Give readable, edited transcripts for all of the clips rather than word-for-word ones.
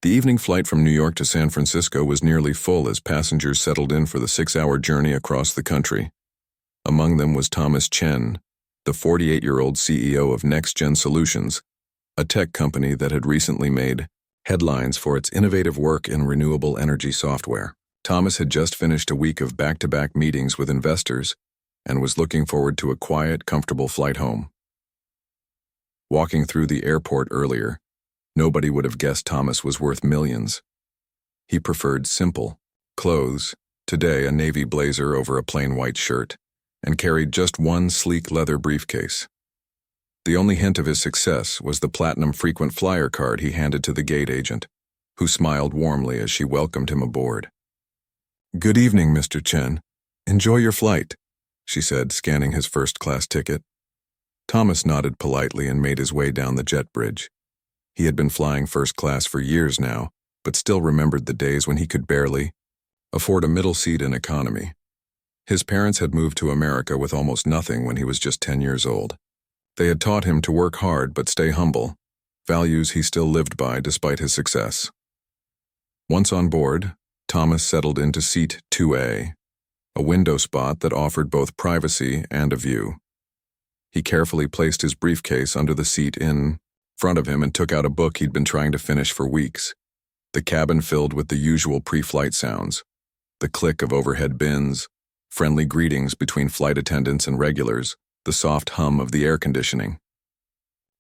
The evening flight from New York to San Francisco was nearly full as passengers settled in for the 6-hour journey across the country. Among them was Thomas Chen, the 48-year-old CEO of Next Gen Solutions, a tech company that had recently made headlines for its innovative work in renewable energy software. Thomas had just finished a week of back-to-back meetings with investors and was looking forward to a quiet, comfortable flight home. Walking through the airport earlier, nobody would have guessed Thomas was worth millions. He preferred simple clothes, today a navy blazer over a plain white shirt, and carried just one sleek leather briefcase. The only hint of his success was the platinum frequent flyer card he handed to the gate agent, who smiled warmly as she welcomed him aboard. "Good evening, Mr. Chen. Enjoy your flight," she said, scanning his first-class ticket. Thomas nodded politely and made his way down the jet bridge. He had been flying first class for years now, but still remembered the days when he could barely afford a middle seat in economy. His parents had moved to America with almost nothing when he was just 10 years old. They had taught him to work hard but stay humble, values he still lived by despite his success. Once on board, Thomas settled into seat 2A, a window spot that offered both privacy and a view. He carefully placed his briefcase under the seat in front of him and took out a book he'd been trying to finish for weeks. The cabin filled with the usual pre-flight sounds, the click of overhead bins, friendly greetings between flight attendants and regulars, the soft hum of the air conditioning.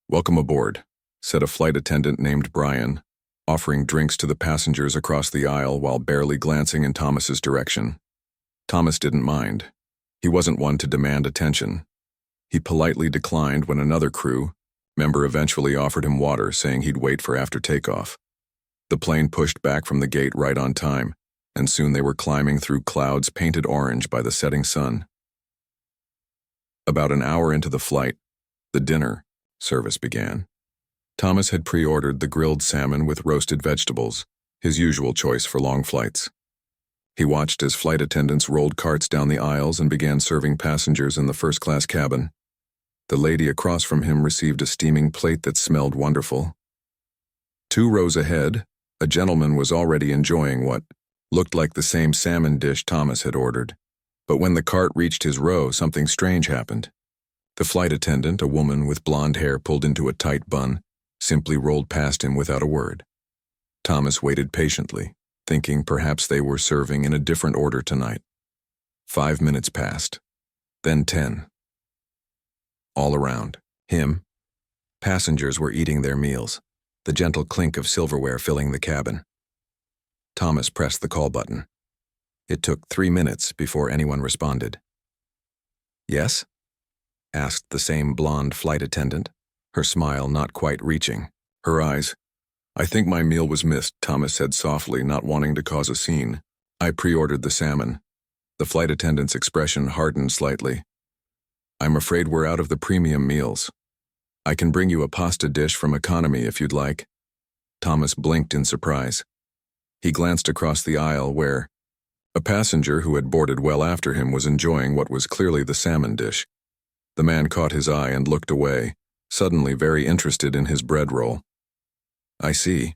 "Welcome aboard," said a flight attendant named Brian, offering drinks to the passengers across the aisle while barely glancing in Thomas's direction. Thomas didn't mind. He wasn't one to demand attention. He politely declined when another crew member eventually offered him water, saying he'd wait for after takeoff. The plane pushed back from the gate right on time, and soon they were climbing through clouds painted orange by the setting sun. About an hour into the flight, the dinner service began. Thomas had pre-ordered the grilled salmon with roasted vegetables, his usual choice for long flights. He watched as flight attendants rolled carts down the aisles and began serving passengers in the first-class cabin. The lady across from him received a steaming plate that smelled wonderful. 2 rows ahead, a gentleman was already enjoying what looked like the same salmon dish Thomas had ordered. But when the cart reached his row, something strange happened. The flight attendant, a woman with blonde hair pulled into a tight bun, simply rolled past him without a word. Thomas waited patiently, thinking perhaps they were serving in a different order tonight. 5 minutes passed, then 10. All around him, passengers were eating their meals, the gentle clink of silverware filling the cabin. Thomas pressed the call button. It took 3 minutes before anyone responded. "Yes?" asked the same blonde flight attendant, her smile not quite reaching her eyes. "I think my meal was missed," Thomas said softly, not wanting to cause a scene. "I pre-ordered the salmon." The flight attendant's expression hardened slightly. "I'm afraid we're out of the premium meals. I can bring you a pasta dish from economy if you'd like." Thomas blinked in surprise. He glanced across the aisle where a passenger who had boarded well after him was enjoying what was clearly the salmon dish. The man caught his eye and looked away, suddenly very interested in his bread roll. "I see,"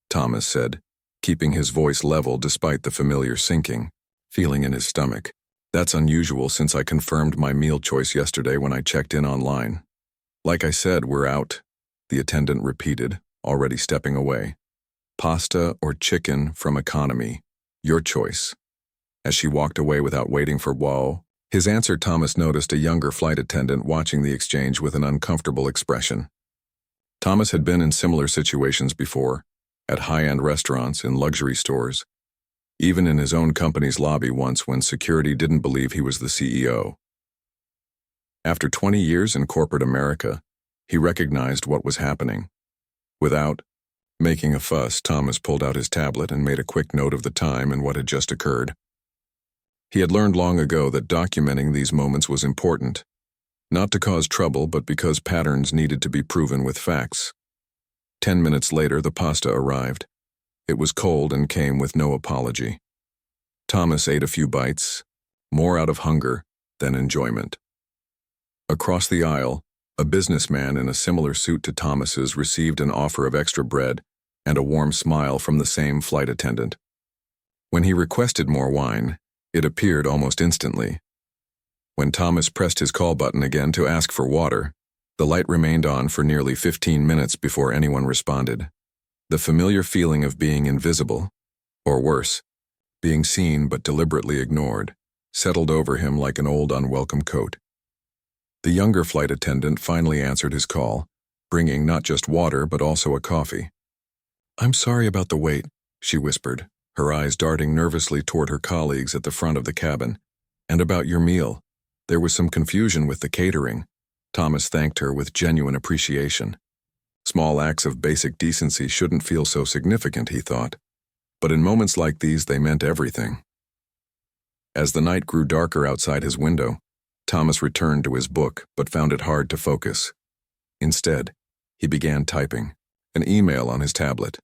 Thomas said, keeping his voice level despite the familiar sinking feeling in his stomach. "That's unusual since I confirmed my meal choice yesterday when I checked in online." "Like I said, we're out," the attendant repeated, already stepping away. "Pasta or chicken from economy, your choice." As she walked away without waiting for his answer, Thomas noticed a younger flight attendant watching the exchange with an uncomfortable expression. Thomas had been in similar situations before, at high-end restaurants, in luxury stores, even in his own company's lobby once when security didn't believe he was the CEO. After 20 years in corporate America, he recognized what was happening. Without making a fuss, Thomas pulled out his tablet and made a quick note of the time and what had just occurred. He had learned long ago that documenting these moments was important, not to cause trouble but because patterns needed to be proven with facts. 10 minutes later, the pasta arrived. It was cold and came with no apology. Thomas ate a few bites, more out of hunger than enjoyment. Across the aisle, a businessman in a similar suit to Thomas's received an offer of extra bread and a warm smile from the same flight attendant. When he requested more wine, it appeared almost instantly. When Thomas pressed his call button again to ask for water, the light remained on for nearly 15 minutes before anyone responded. The familiar feeling of being invisible, or worse, being seen but deliberately ignored, settled over him like an old unwelcome coat. The younger flight attendant finally answered his call, bringing not just water but also a coffee. "I'm sorry about the wait," she whispered, her eyes darting nervously toward her colleagues at the front of the cabin. "And about your meal. There was some confusion with the catering." Thomas thanked her with genuine appreciation. Small acts of basic decency shouldn't feel so significant, he thought. But in moments like these, they meant everything. As the night grew darker outside his window, Thomas returned to his book but found it hard to focus. Instead, he began typing an email on his tablet.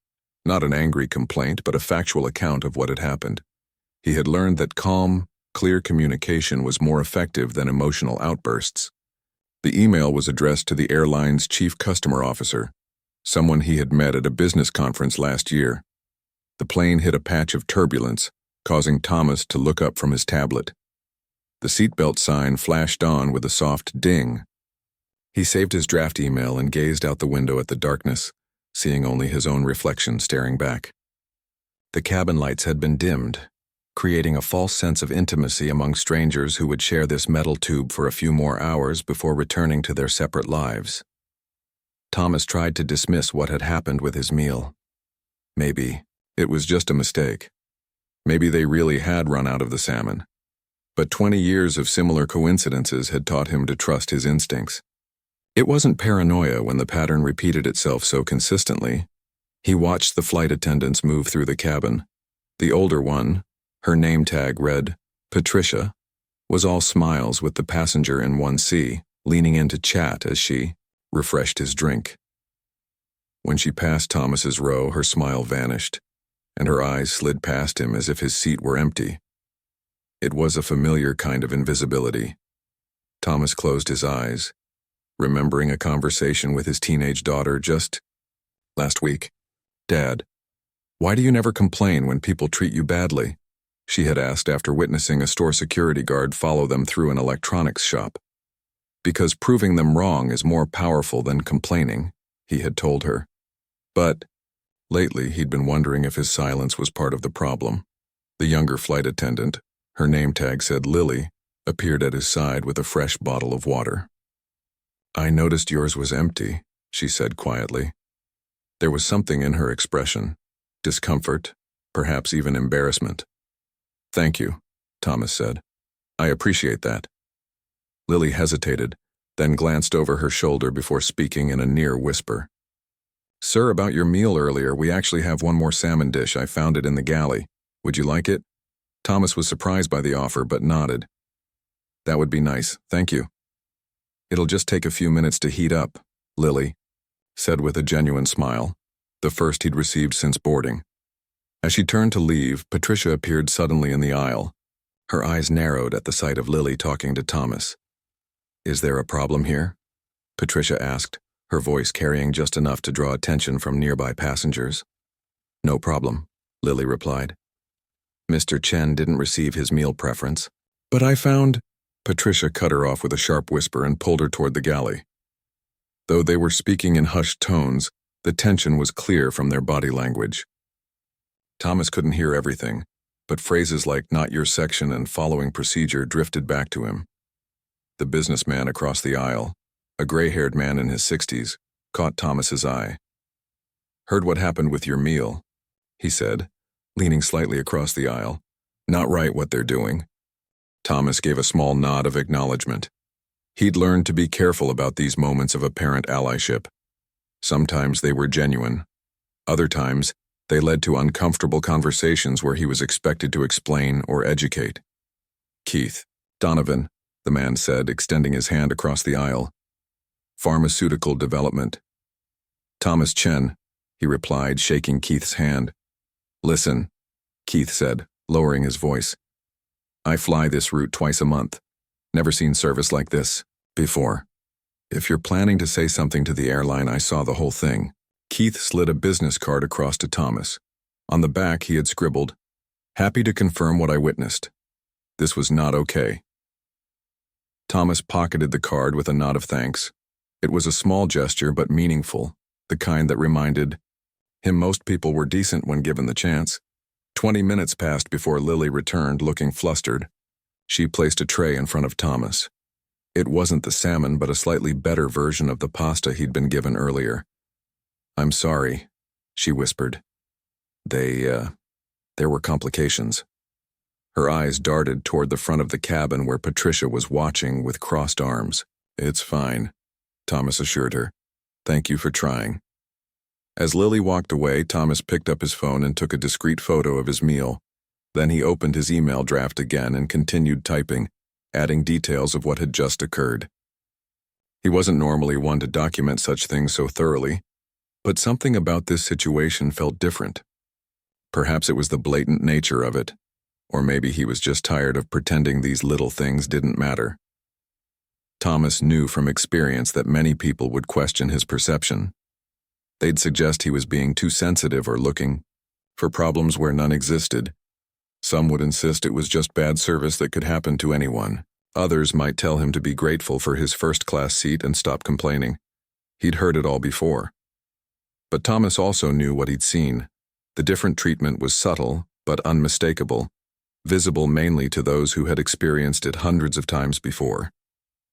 Not an angry complaint, but a factual account of what had happened. He had learned that calm, clear communication was more effective than emotional outbursts. The email was addressed to the airline's chief customer officer, someone he had met at a business conference last year. The plane hit a patch of turbulence, causing Thomas to look up from his tablet. The seatbelt sign flashed on with a soft ding. He saved his draft email and gazed out the window at the darkness, seeing only his own reflection staring back. The cabin lights had been dimmed, creating a false sense of intimacy among strangers who would share this metal tube for a few more hours before returning to their separate lives. Thomas tried to dismiss what had happened with his meal. Maybe it was just a mistake. Maybe they really had run out of the salmon. But 20 years of similar coincidences had taught him to trust his instincts. It wasn't paranoia when the pattern repeated itself so consistently. He watched the flight attendants move through the cabin. The older one, her name tag read Patricia, was all smiles with the passenger in 1C, leaning in to chat as she refreshed his drink. When she passed Thomas's row, her smile vanished, and her eyes slid past him as if his seat were empty. It was a familiar kind of invisibility. Thomas closed his eyes, remembering a conversation with his teenage daughter just last week. "Dad, why do you never complain when people treat you badly?" she had asked after witnessing a store security guard follow them through an electronics shop. "Because proving them wrong is more powerful than complaining," he had told her. But lately he'd been wondering if his silence was part of the problem. The younger flight attendant, her name tag said Lily, appeared at his side with a fresh bottle of water. "I noticed yours was empty," she said quietly. There was something in her expression, discomfort, perhaps even embarrassment. "Thank you," Thomas said. "I appreciate that." Lily hesitated, then glanced over her shoulder before speaking in a near whisper. "Sir, about your meal earlier, we actually have one more salmon dish. I found it in the galley. Would you like it?" Thomas was surprised by the offer, but nodded. "That would be nice, thank you." "It'll just take a few minutes to heat up," Lily said with a genuine smile, the first he'd received since boarding. As she turned to leave, Patricia appeared suddenly in the aisle. Her eyes narrowed at the sight of Lily talking to Thomas. "Is there a problem here?" Patricia asked, her voice carrying just enough to draw attention from nearby passengers. "No problem," Lily replied. "Mr. Chen didn't receive his meal preference. But I found—" Patricia cut her off with a sharp whisper and pulled her toward the galley. Though they were speaking in hushed tones, the tension was clear from their body language. Thomas couldn't hear everything, but phrases like "not your section" and "following procedure" drifted back to him. The businessman across the aisle, a gray-haired man in his 60s, caught Thomas's eye. "Heard what happened with your meal," he said, leaning slightly across the aisle. "Not right what they're doing." Thomas gave a small nod of acknowledgement. He'd learned to be careful about these moments of apparent allyship. Sometimes they were genuine. Other times, they led to uncomfortable conversations where he was expected to explain or educate. "Keith, Donovan," the man said, extending his hand across the aisle. "Pharmaceutical development." "Thomas Chen," he replied, shaking Keith's hand. "Listen," Keith said, lowering his voice. "I fly this route twice a month. Never seen service like this before. If you're planning to say something to the airline, I saw the whole thing. Keith slid a business card across to Thomas. On the back he had scribbled, "Happy to confirm what I witnessed. This was not okay." Thomas pocketed the card with a nod of thanks. It was a small gesture but meaningful, the kind that reminded him most people were decent when given the chance. 20 minutes passed before Lily returned, looking flustered. She placed a tray in front of Thomas. It wasn't the salmon, but a slightly better version of the pasta he'd been given earlier. "I'm sorry," she whispered. There were complications." Her eyes darted toward the front of the cabin where Patricia was watching with crossed arms. "It's fine," Thomas assured her. "Thank you for trying." As Lily walked away, Thomas picked up his phone and took a discreet photo of his meal. Then he opened his email draft again and continued typing, adding details of what had just occurred. He wasn't normally one to document such things so thoroughly, but something about this situation felt different. Perhaps it was the blatant nature of it, or maybe he was just tired of pretending these little things didn't matter. Thomas knew from experience that many people would question his perception. They'd suggest he was being too sensitive or looking for problems where none existed. Some would insist it was just bad service that could happen to anyone. Others might tell him to be grateful for his first-class seat and stop complaining. He'd heard it all before. But Thomas also knew what he'd seen. The different treatment was subtle but unmistakable, visible mainly to those who had experienced it hundreds of times before.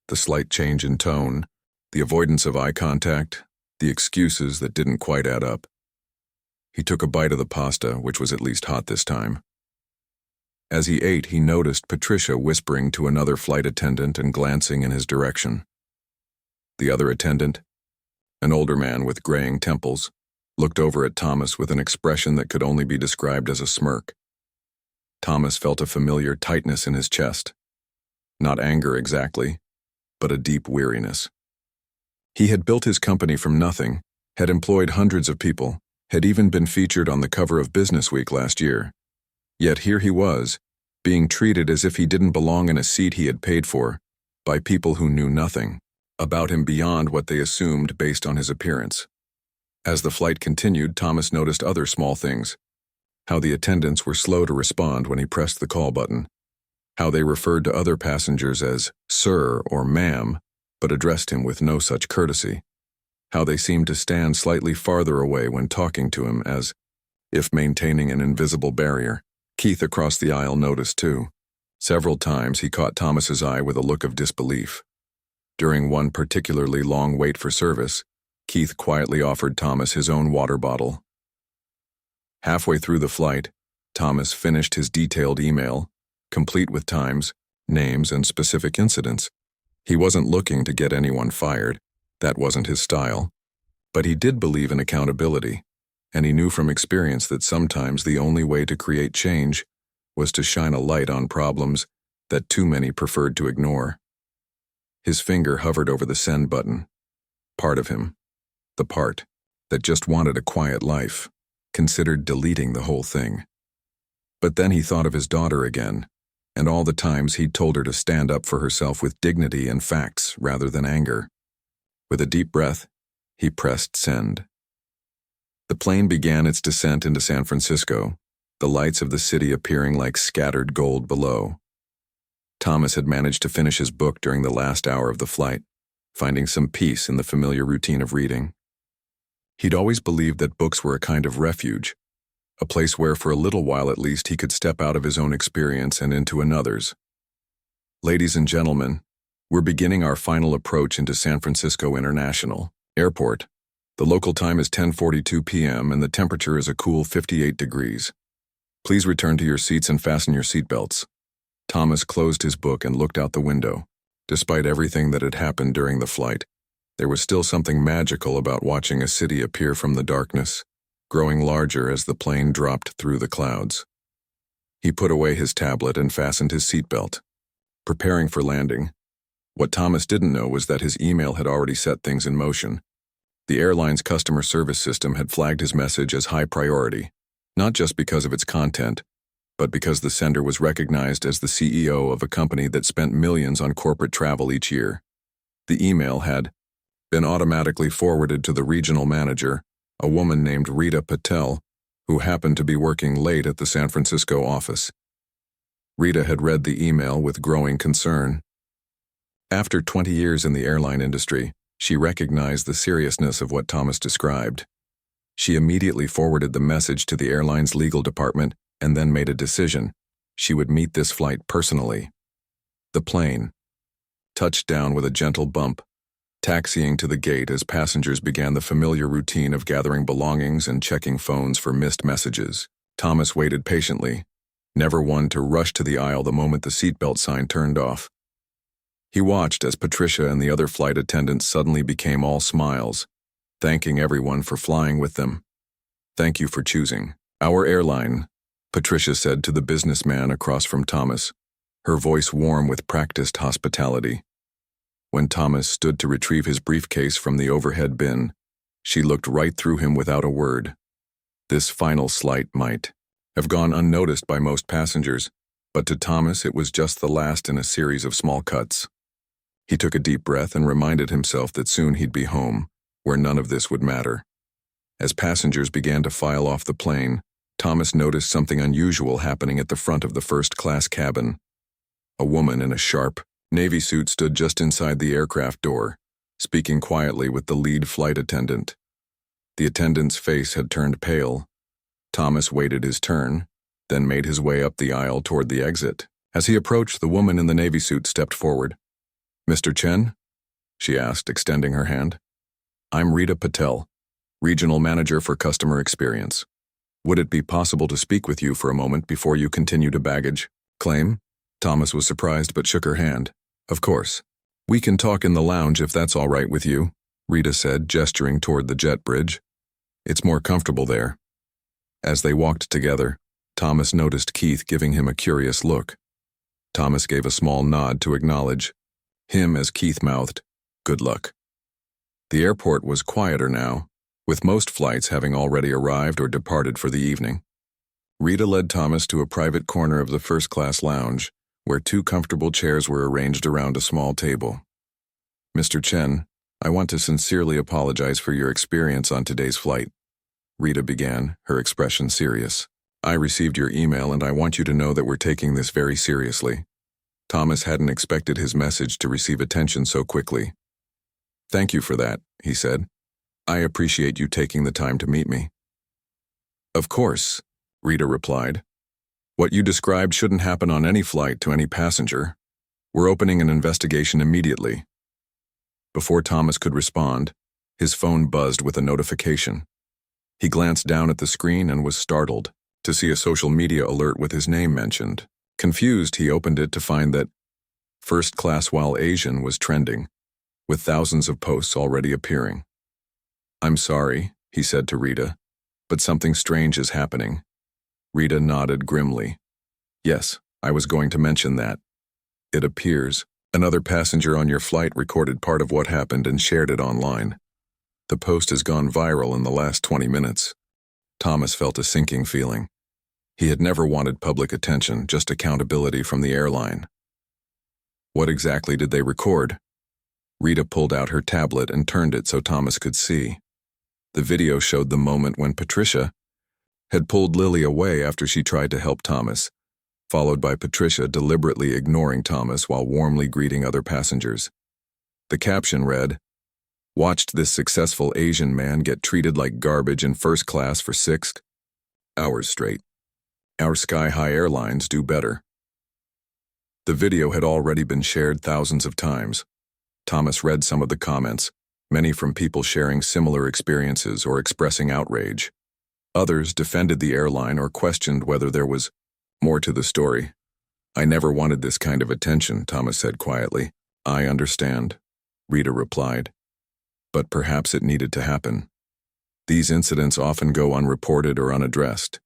The slight change in tone, the avoidance of eye contact, the excuses that didn't quite add up. He took a bite of the pasta, which was at least hot this time. As he ate, he noticed Patricia whispering to another flight attendant and glancing in his direction. The other attendant, an older man with graying temples, looked over at Thomas with an expression that could only be described as a smirk. Thomas felt a familiar tightness in his chest. Not anger exactly, but a deep weariness. He had built his company from nothing, had employed hundreds of people, had even been featured on the cover of Business Week last year. Yet here he was, being treated as if he didn't belong in a seat he had paid for, by people who knew nothing about him beyond what they assumed based on his appearance. As the flight continued, Thomas noticed other small things. How the attendants were slow to respond when he pressed the call button. How they referred to other passengers as "sir" or "ma'am," but addressed him with no such courtesy. How they seemed to stand slightly farther away when talking to him, as if maintaining an invisible barrier. Keith across the aisle noticed too. Several times he caught Thomas's eye with a look of disbelief. During one particularly long wait for service, Keith quietly offered Thomas his own water bottle. Halfway through the flight, Thomas finished his detailed email, complete with times, names, and specific incidents. He wasn't looking to get anyone fired. That wasn't his style. But he did believe in accountability, and he knew from experience that sometimes the only way to create change was to shine a light on problems that too many preferred to ignore. His finger hovered over the send button. Part of him, the part that just wanted a quiet life, considered deleting the whole thing. But then he thought of his daughter again, and all the times he'd told her to stand up for herself with dignity and facts rather than anger. With a deep breath, he pressed send. The plane began its descent into San Francisco, the lights of the city appearing like scattered gold below. Thomas had managed to finish his book during the last hour of the flight, finding some peace in the familiar routine of reading. He'd always believed that books were a kind of refuge, a place where for a little while at least he could step out of his own experience and into another's. Ladies and gentlemen, we're beginning our final approach into San Francisco International Airport. The local time is 10:42 p.m. and the temperature is a cool 58 degrees. Please return to your seats and fasten your seatbelts. Thomas closed his book and looked out the window. Despite everything that had happened during the flight, there was still something magical about watching a city appear from the darkness, growing larger as the plane dropped through the clouds. He put away his tablet and fastened his seatbelt, preparing for landing. What Thomas didn't know was that his email had already set things in motion. The airline's customer service system had flagged his message as high priority, not just because of its content, but because the sender was recognized as the CEO of a company that spent millions on corporate travel each year. The email had been automatically forwarded to the regional manager, a woman named Rita Patel, who happened to be working late at the San Francisco office. Rita had read the email with growing concern. After 20 years in the airline industry, she recognized the seriousness of what Thomas described. She immediately forwarded the message to the airline's legal department and then made a decision. She would meet this flight personally. The plane touched down with a gentle bump, taxiing to the gate as passengers began the familiar routine of gathering belongings and checking phones for missed messages. Thomas waited patiently, never one to rush to the aisle the moment the seatbelt sign turned off. He watched as Patricia and the other flight attendants suddenly became all smiles, thanking everyone for flying with them. "Thank you for choosing our airline," Patricia said to the businessman across from Thomas, her voice warm with practiced hospitality. When Thomas stood to retrieve his briefcase from the overhead bin, she looked right through him without a word. This final slight might have gone unnoticed by most passengers, but to Thomas it was just the last in a series of small cuts. He took a deep breath and reminded himself that soon he'd be home, where none of this would matter. As passengers began to file off the plane, Thomas noticed something unusual happening at the front of the first-class cabin. A woman in a sharp navy suit stood just inside the aircraft door, speaking quietly with the lead flight attendant. The attendant's face had turned pale. Thomas waited his turn, then made his way up the aisle toward the exit. As he approached, the woman in the navy suit stepped forward. "Mr. Chen?" she asked, extending her hand. "I'm Rita Patel, Regional Manager for Customer Experience. Would it be possible to speak with you for a moment before you continue to baggage claim?" Thomas was surprised but shook her hand. "Of course. We can talk in the lounge if that's all right with you," Rita said, gesturing toward the jet bridge. "It's more comfortable there." As they walked together, Thomas noticed Keith giving him a curious look. Thomas gave a small nod to acknowledge him as Keith mouthed, "Good luck." The airport was quieter now, with most flights having already arrived or departed for the evening. Rita led Thomas to a private corner of the first-class lounge, where two comfortable chairs were arranged around a small table. "Mr. Chen, I want to sincerely apologize for your experience on today's flight," Rita began, her expression serious. "I received your email and I want you to know that we're taking this very seriously." Thomas hadn't expected his message to receive attention so quickly. "Thank you for that," he said. "I appreciate you taking the time to meet me." "Of course," Rita replied. "What you described shouldn't happen on any flight to any passenger. We're opening an investigation immediately." Before Thomas could respond, his phone buzzed with a notification. He glanced down at the screen and was startled to see a social media alert with his name mentioned. Confused, he opened it to find that "First Class While Asian" was trending, with thousands of posts already appearing. "I'm sorry," he said to Rita, "but something strange is happening." Rita nodded grimly. "Yes, I was going to mention that. It appears another passenger on your flight recorded part of what happened and shared it online. The post has gone viral in the last 20 minutes. Thomas felt a sinking feeling. He had never wanted public attention, just accountability from the airline. "What exactly did they record?" Rita pulled out her tablet and turned it so Thomas could see. The video showed the moment when Patricia had pulled Lily away after she tried to help Thomas, followed by Patricia deliberately ignoring Thomas while warmly greeting other passengers. The caption read, "Watched this successful Asian man get treated like garbage in first class for 6 hours straight. Our sky-high airlines do better." The video had already been shared thousands of times. Thomas read some of the comments, many from people sharing similar experiences or expressing outrage. Others defended the airline or questioned whether there was more to the story. "I never wanted this kind of attention," Thomas said quietly. "I understand," Rita replied. "But perhaps it needed to happen. These incidents often go unreported or unaddressed.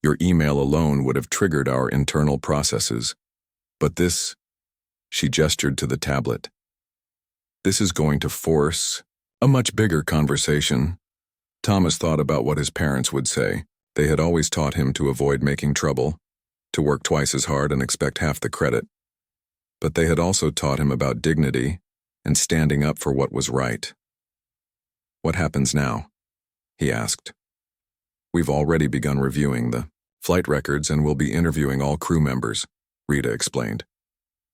Your email alone would have triggered our internal processes. But this," she gestured to the tablet, "this is going to force a much bigger conversation." Thomas thought about what his parents would say. They had always taught him to avoid making trouble, to work twice as hard and expect half the credit. But they had also taught him about dignity and standing up for what was right. What happens now? he asked. We've already begun reviewing the flight records and will be interviewing all crew members, Rita explained.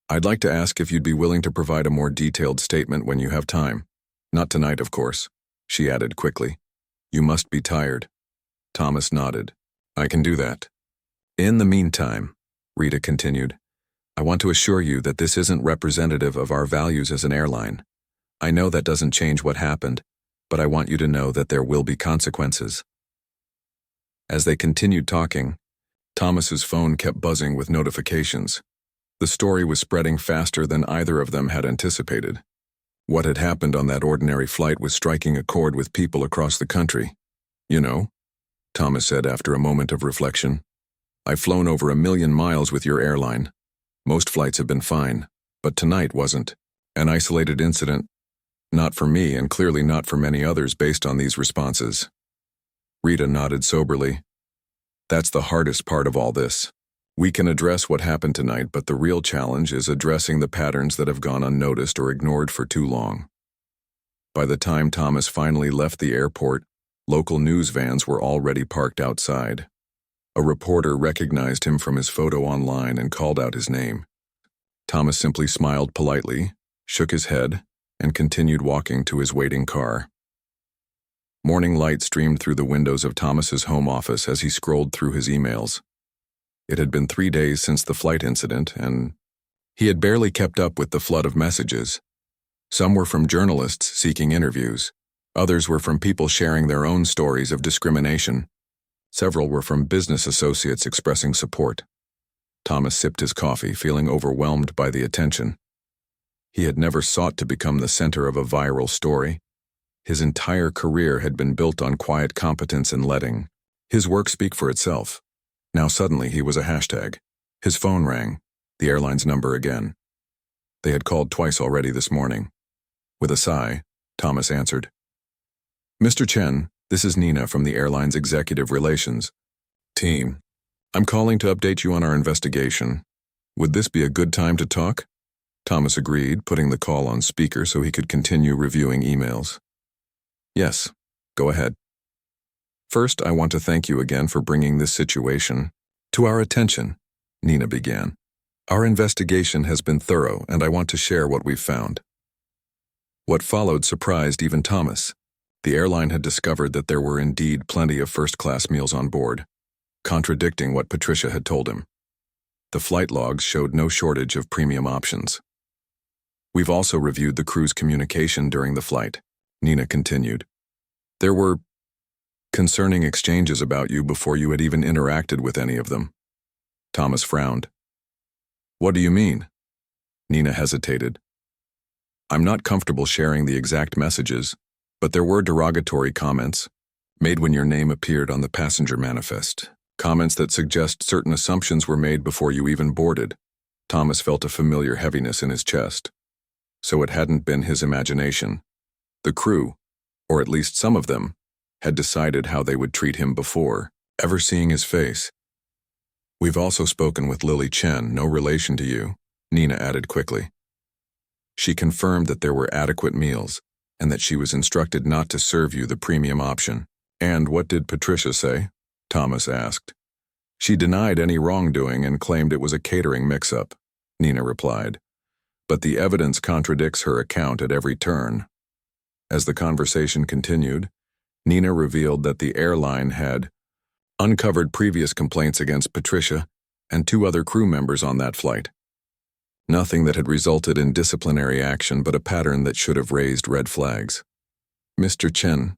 I'd like to ask if you'd be willing to provide a more detailed statement when you have time. Not tonight, of course, she added quickly. You must be tired. Thomas nodded. I can do that. In the meantime, Rita continued, I want to assure you that this isn't representative of our values as an airline. I know that doesn't change what happened, but I want you to know that there will be consequences. As they continued talking, Thomas's phone kept buzzing with notifications. The story was spreading faster than either of them had anticipated. What had happened on that ordinary flight was striking a chord with people across the country. You know, Thomas said after a moment of reflection, I've flown over 1 million miles with your airline. Most flights have been fine, but tonight wasn't. An isolated incident, not for me and clearly not for many others based on these responses. Rita nodded soberly. That's the hardest part of all this. We can address what happened tonight, but the real challenge is addressing the patterns that have gone unnoticed or ignored for too long. By the time Thomas finally left the airport, local news vans were already parked outside. A reporter recognized him from his photo online and called out his name. Thomas simply smiled politely, shook his head, and continued walking to his waiting car. Morning light streamed through the windows of Thomas's home office as he scrolled through his emails. It had been 3 days since the flight incident, and he had barely kept up with the flood of messages. Some were from journalists seeking interviews. Others were from people sharing their own stories of discrimination. Several were from business associates expressing support. Thomas sipped his coffee, feeling overwhelmed by the attention. He had never sought to become the center of a viral story. His entire career had been built on quiet competence and letting his work speak for itself. Now suddenly he was a hashtag. His phone rang, the airline's number again. They had called twice already this morning. With a sigh, Thomas answered. Mr. Chen, this is Nina from the airline's executive relations team. I'm calling to update you on our investigation. Would this be a good time to talk? Thomas agreed, putting the call on speaker so he could continue reviewing emails. Yes, go ahead. First, I want to thank you again for bringing this situation to our attention, Nina began. Our investigation has been thorough, and I want to share what we've found. What followed surprised even Thomas. The airline had discovered that there were indeed plenty of first-class meals on board, contradicting what Patricia had told him. The flight logs showed no shortage of premium options. We've also reviewed the crew's communication during the flight, Nina continued. There were concerning exchanges about you before you had even interacted with any of them. Thomas frowned. What do you mean? Nina hesitated. I'm not comfortable sharing the exact messages, but there were derogatory comments made when your name appeared on the passenger manifest. Comments that suggest certain assumptions were made before you even boarded. Thomas felt a familiar heaviness in his chest. So it hadn't been his imagination. The crew, or at least some of them, had decided how they would treat him before ever seeing his face. We've also spoken with Lily Chen, no relation to you, Nina added quickly. She confirmed that there were adequate meals and that she was instructed not to serve you the premium option. And what did Patricia say? Thomas asked. She denied any wrongdoing and claimed it was a catering mix-up, Nina replied. But the evidence contradicts her account at every turn. As the conversation continued, Nina revealed that the airline had uncovered previous complaints against Patricia and 2 other crew members on that flight. Nothing that had resulted in disciplinary action, but a pattern that should have raised red flags. Mr. Chen,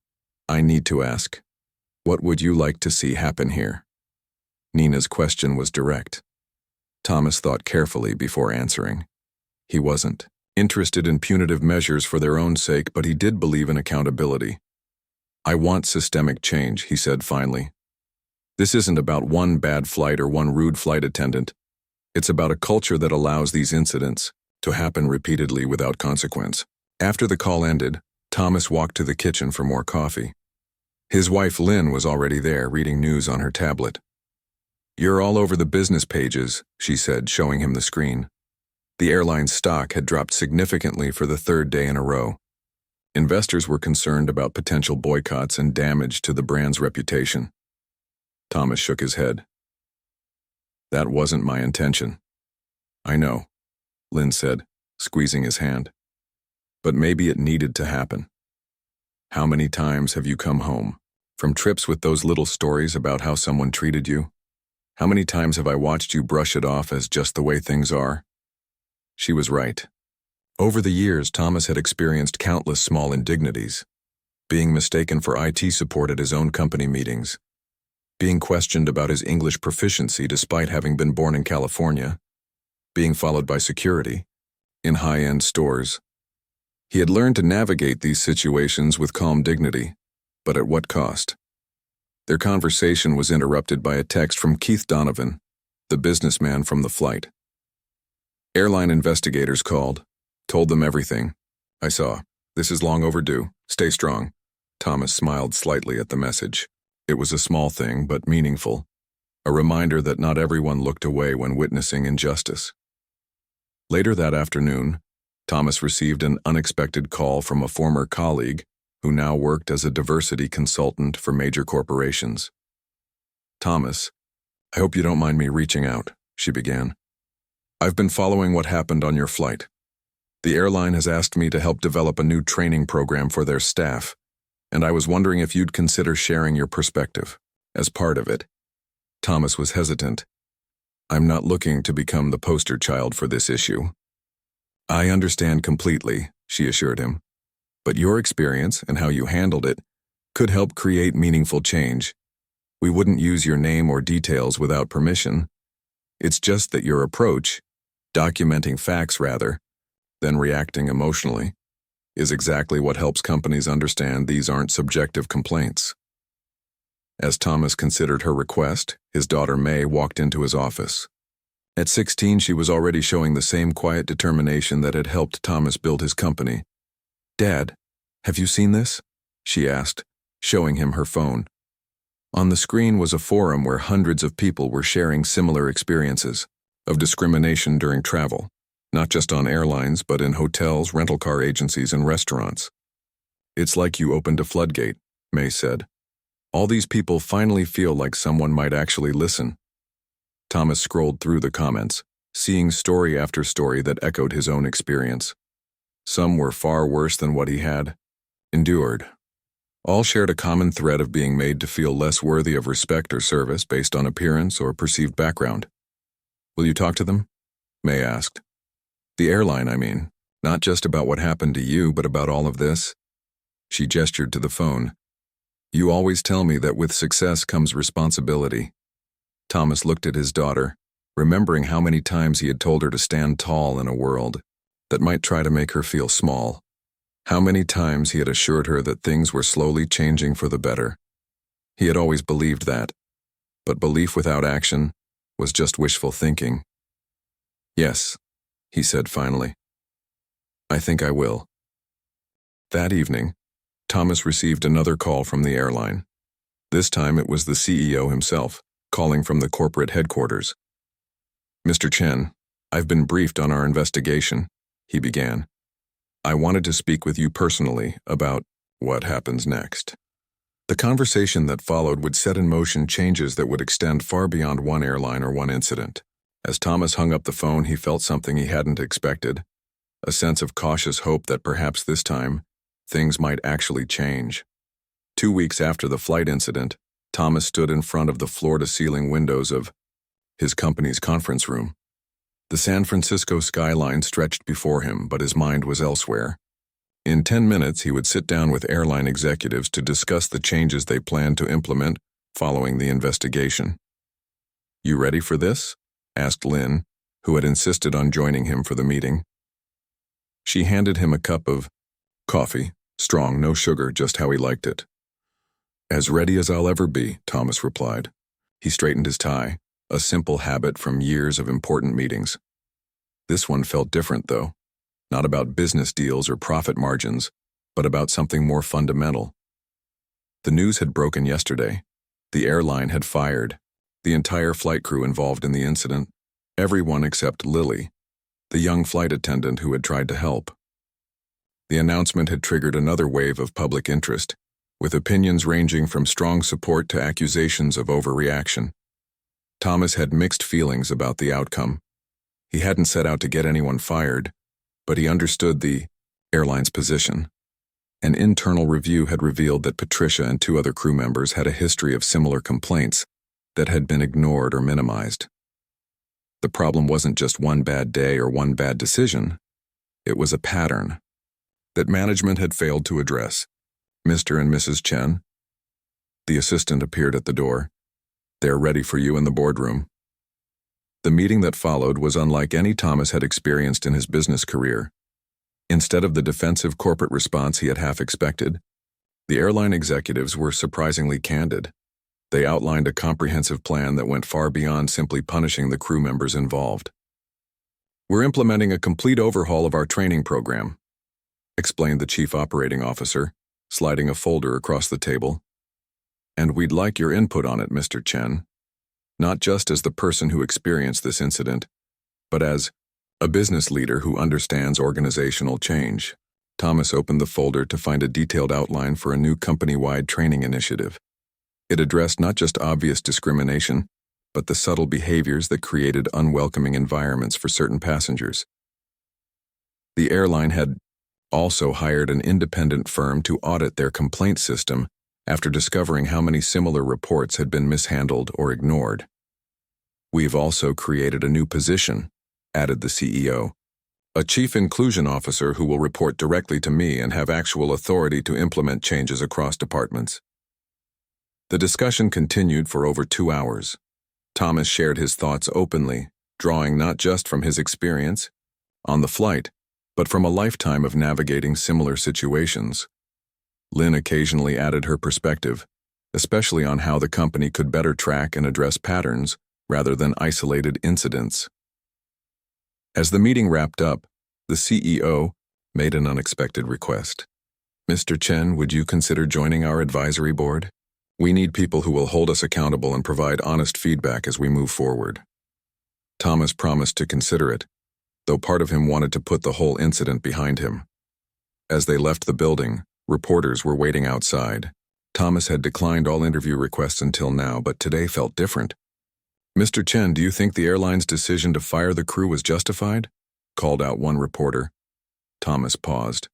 I need to ask, what would you like to see happen here? Nina's question was direct. Thomas thought carefully before answering. He wasn't interested in punitive measures for their own sake, but he did believe in accountability. I want systemic change, he said finally. This isn't about one bad flight or one rude flight attendant. It's about a culture that allows these incidents to happen repeatedly without consequence. After the call ended, Thomas walked to the kitchen for more coffee. His wife Lynn was already there, reading news on her tablet. You're all over the business pages, she said, showing him the screen. The airline's stock had dropped significantly for the 3rd day in a row. Investors were concerned about potential boycotts and damage to the brand's reputation. Thomas shook his head. That wasn't my intention. I know, Lynn said, squeezing his hand. But maybe it needed to happen. How many times have you come home from trips with those little stories about how someone treated you? How many times have I watched you brush it off as just the way things are? She was right. Over the years, Thomas had experienced countless small indignities. Being mistaken for IT support at his own company meetings. Being questioned about his English proficiency despite having been born in California. Being followed by security. In high-end stores. He had learned to navigate these situations with calm dignity, but at what cost? Their conversation was interrupted by a text from Keith Donovan, the businessman from the flight. Airline investigators called, told them everything. I saw. This is long overdue. Stay strong. Thomas smiled slightly at the message. It was a small thing, but meaningful. A reminder that not everyone looked away when witnessing injustice. Later that afternoon, Thomas received an unexpected call from a former colleague who now worked as a diversity consultant for major corporations. Thomas, I hope you don't mind me reaching out, she began. I've been following what happened on your flight. The airline has asked me to help develop a new training program for their staff, and I was wondering if you'd consider sharing your perspective as part of it. Thomas was hesitant. I'm not looking to become the poster child for this issue. I understand completely, she assured him. But your experience and how you handled it could help create meaningful change. We wouldn't use your name or details without permission. It's just that your approach, documenting facts rather than reacting emotionally, is exactly what helps companies understand these aren't subjective complaints. As Thomas considered her request, his daughter May walked into his office. At 16, she was already showing the same quiet determination that had helped Thomas build his company. Dad, have you seen this? She asked, showing him her phone. On the screen was a forum where hundreds of people were sharing similar experiences of discrimination during travel, not just on airlines but in hotels, rental car agencies, and restaurants. It's like you opened a floodgate, May said. All these people finally feel like someone might actually listen. Thomas scrolled through the comments, seeing story after story that echoed his own experience. Some were far worse than what he had endured. All shared a common thread of being made to feel less worthy of respect or service based on appearance or perceived background. Will you talk to them? May asked. The airline, I mean. Not just about what happened to you, but about all of this. She gestured to the phone. You always tell me that with success comes responsibility. Thomas looked at his daughter, remembering how many times he had told her to stand tall in a world that might try to make her feel small. How many times he had assured her that things were slowly changing for the better. He had always believed that, but belief without action was just wishful thinking. Yes, he said finally. I think I will. That evening, Thomas received another call from the airline. This time it was the CEO himself, calling from the corporate headquarters. Mr. Chen, I've been briefed on our investigation, he began. I wanted to speak with you personally about what happens next. The conversation that followed would set in motion changes that would extend far beyond one airline or one incident. As Thomas hung up the phone, he felt something he hadn't expected, a sense of cautious hope that perhaps this time, things might actually change. 2 weeks after the flight incident, Thomas stood in front of the floor-to-ceiling windows of his company's conference room. The San Francisco skyline stretched before him, but his mind was elsewhere. In 10 minutes, he would sit down with airline executives to discuss the changes they planned to implement following the investigation. You ready for this? Asked Lynn, who had insisted on joining him for the meeting. She handed him a cup of coffee, strong, no sugar, just how he liked it. As ready as I'll ever be, Thomas replied. He straightened his tie, a simple habit from years of important meetings. This one felt different, though. Not about business deals or profit margins, but about something more fundamental. The news had broken yesterday. The airline had fired the entire flight crew involved in the incident, everyone except Lily, the young flight attendant who had tried to help. The announcement had triggered another wave of public interest, with opinions ranging from strong support to accusations of overreaction. Thomas had mixed feelings about the outcome. He hadn't set out to get anyone fired, but he understood the airline's position. An internal review had revealed that Patricia and 2 other crew members had a history of similar complaints that had been ignored or minimized. The problem wasn't just one bad day or one bad decision. It was a pattern that management had failed to address. Mr. and Mrs. Chen. The assistant appeared at the door. "They're ready for you in the boardroom." The meeting that followed was unlike any Thomas had experienced in his business career. Instead of the defensive corporate response he had half expected, the airline executives were surprisingly candid. They outlined a comprehensive plan that went far beyond simply punishing the crew members involved. "We're implementing a complete overhaul of our training program," explained the chief operating officer, sliding a folder across the table. "And we'd like your input on it, Mr. Chen. Not just as the person who experienced this incident, but as a business leader who understands organizational change." Thomas opened the folder to find a detailed outline for a new company-wide training initiative. It addressed not just obvious discrimination, but the subtle behaviors that created unwelcoming environments for certain passengers. The airline had also hired an independent firm to audit their complaint system after discovering how many similar reports had been mishandled or ignored. "We've also created a new position," added the CEO, "a chief inclusion officer who will report directly to me and have actual authority to implement changes across departments." The discussion continued for over 2 hours. Thomas shared his thoughts openly, drawing not just from his experience on the flight, but from a lifetime of navigating similar situations. Lynn occasionally added her perspective, especially on how the company could better track and address patterns rather than isolated incidents. As the meeting wrapped up, the CEO made an unexpected request. "Mr. Chen, would you consider joining our advisory board? We need people who will hold us accountable and provide honest feedback as we move forward." Thomas promised to consider it, though part of him wanted to put the whole incident behind him. As they left the building, reporters were waiting outside. Thomas had declined all interview requests until now, but today felt different. "Mr. Chen, do you think the airline's decision to fire the crew was justified?" called out one reporter. Thomas paused.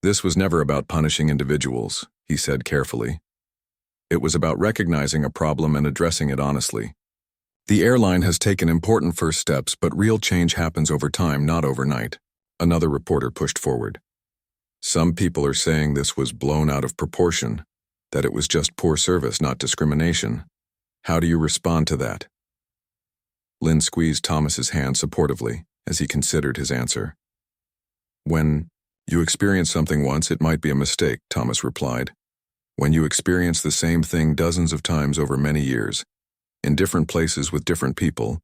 "This was never about punishing individuals," he said carefully. "It was about recognizing a problem and addressing it honestly. The airline has taken important first steps, but real change happens over time, not overnight." Another reporter pushed forward. "Some people are saying this was blown out of proportion, that it was just poor service, not discrimination. How do you respond to that?" Lynn squeezed Thomas's hand supportively as he considered his answer. "When you experience something once, it might be a mistake," Thomas replied. "When you experience the same thing dozens of times over many years, in different places with different people,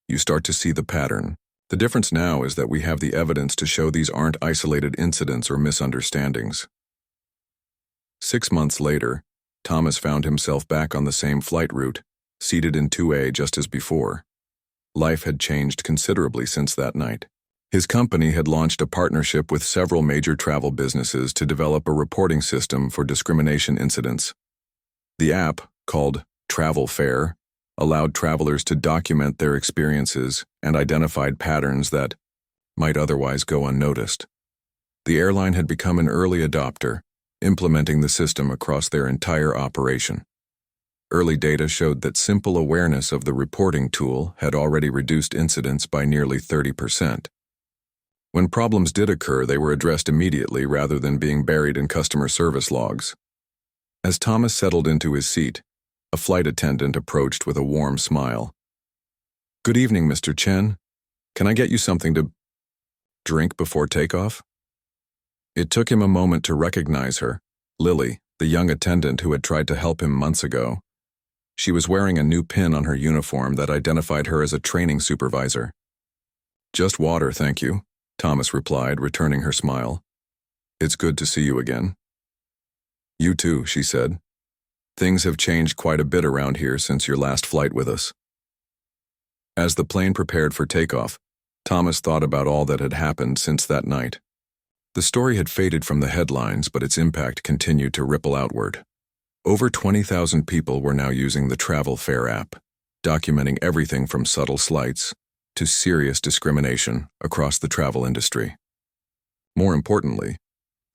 you start to see the pattern. The difference now is that we have the evidence to show these aren't isolated incidents or misunderstandings." 6 months later, Thomas found himself back on the same flight route, seated in 2A just as before. Life had changed considerably since that night. His company had launched a partnership with several major travel businesses to develop a reporting system for discrimination incidents. The app, called Travel Fair, allowed travelers to document their experiences and identified patterns that might otherwise go unnoticed. The airline had become an early adopter, implementing the system across their entire operation. Early data showed that simple awareness of the reporting tool had already reduced incidents by nearly 30%. When problems did occur, they were addressed immediately rather than being buried in customer service logs. As Thomas settled into his seat, a flight attendant approached with a warm smile. "Good evening, Mr. Chen. Can I get you something to drink before takeoff?" It took him a moment to recognize her, Lily, the young attendant who had tried to help him months ago. She was wearing a new pin on her uniform that identified her as a training supervisor. "Just water, thank you," Thomas replied, returning her smile. "It's good to see you again." "You too," she said. "Things have changed quite a bit around here since your last flight with us." As the plane prepared for takeoff, Thomas thought about all that had happened since that night. The story had faded from the headlines, but its impact continued to ripple outward. Over 20,000 people were now using the Travel Fair app, documenting everything from subtle slights to serious discrimination across the travel industry. More importantly,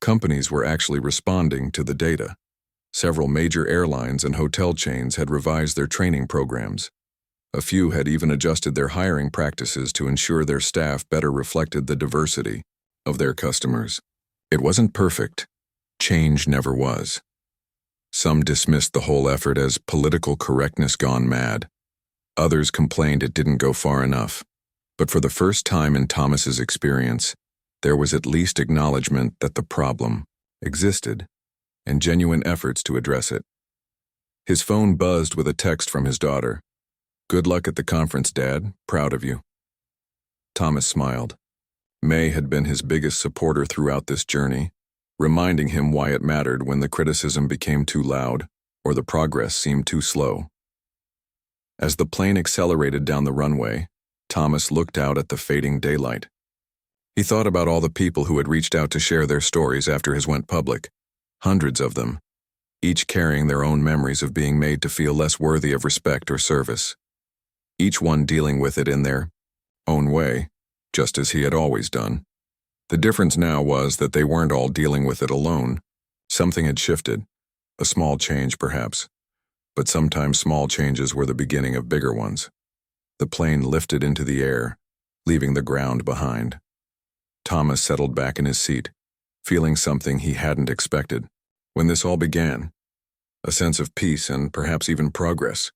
companies were actually responding to the data. Several major airlines and hotel chains had revised their training programs. A few had even adjusted their hiring practices to ensure their staff better reflected the diversity of their customers. It wasn't perfect. Change never was. Some dismissed the whole effort as political correctness gone mad. Others complained it didn't go far enough. But for the first time in Thomas's experience, there was at least acknowledgement that the problem existed and genuine efforts to address it. His phone buzzed with a text from his daughter. "Good luck at the conference, Dad. Proud of you." Thomas smiled. May had been his biggest supporter throughout this journey, reminding him why it mattered when the criticism became too loud or the progress seemed too slow. As the plane accelerated down the runway, Thomas looked out at the fading daylight. He thought about all the people who had reached out to share their stories after his went public, hundreds of them, each carrying their own memories of being made to feel less worthy of respect or service. Each one dealing with it in their own way, just as he had always done. The difference now was that they weren't all dealing with it alone. Something had shifted, a small change perhaps, but sometimes small changes were the beginning of bigger ones. The plane lifted into the air, leaving the ground behind. Thomas settled back in his seat, feeling something he hadn't expected. When this all began, a sense of peace and perhaps even progress.